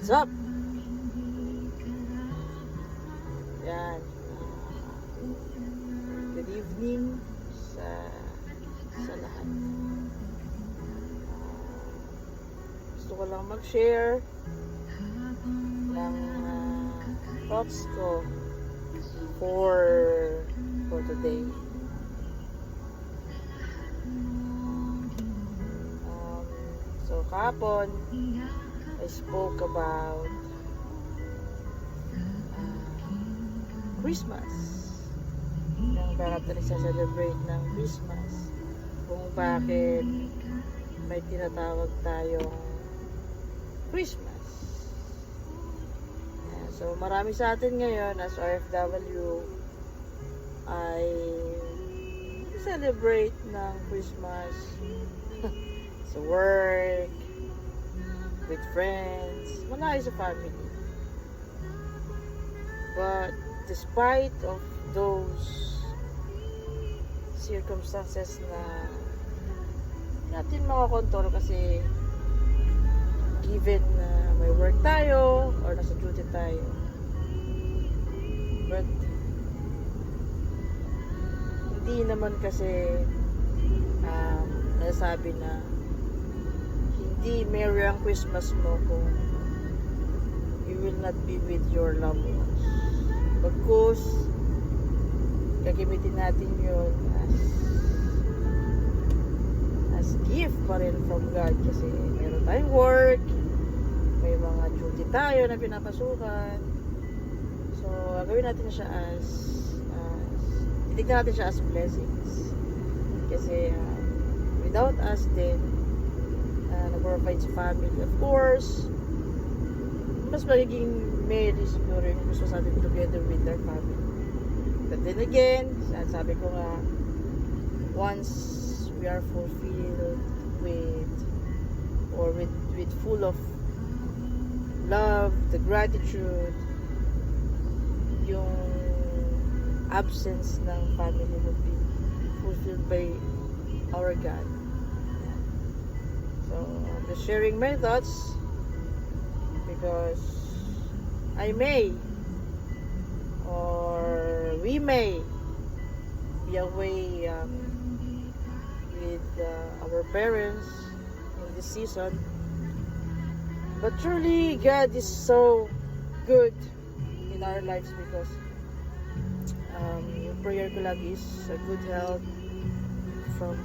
What's up? Yan. Good evening sa lahat. Gusto ko lang mag-share ng thoughts ko for today. So kahapon I spoke about Christmas. Yung bakit nagsaselebrate ng Christmas. Kung bakit may tinatawag tayong Christmas. So marami sa atin ngayon as OFW ay celebrate ng Christmas sa work, with friends, malayo sa family. But despite of those circumstances na natin makakontrol kasi given na may work tayo or nasa duty tayo. But hindi naman kasi nasabi na hindi merry ang Christmas mo kung you will not be with your loved ones. Bagkus gagamitin natin yun as gift pa rin from God kasi meron tayong work, may mga duty tayo na pinapasukan. So gagawin natin siya as titignan natin siya as blessings kasi without us din nag-provide sa family, of course mas magiging merry siguro yung gusto sa atin together with our family. But then again, sabi ko nga, once we are fulfilled with full of love, the gratitude, yung absence ng family will be fulfilled by our God. So, I'm just sharing my thoughts because I may or we may be away with our parents in this season, but truly God is so good in our lives because yung prayer ko lagi is a good health from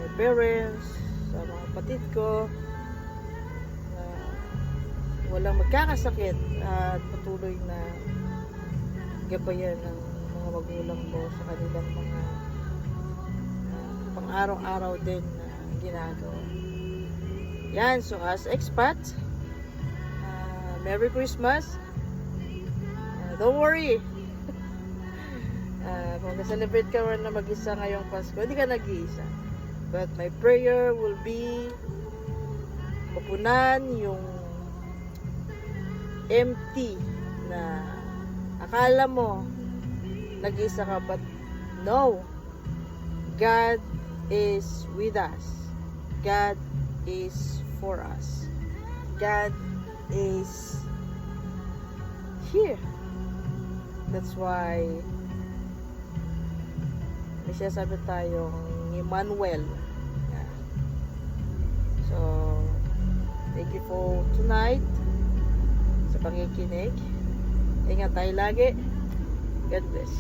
my parents, sa mga kapatid ko, na walang magkakasakit at patuloy na gabayan ng mga magulang mo sa kanilang mga pang-araw-araw din na ginagawa. Yan, so as expat, Merry Christmas. Don't worry. Kung na-celebrate ka na mag-isa ngayong Pasko, hindi ka nag-iisa. But my prayer will be mapunan yung empty na akala mo nag-iisa ka, but no, God is with us. God is for us. God is here. That's why may sinasabi tayong Emmanuel. So thank you for tonight sa pakikinig. Ingat tayo lagi. God bless.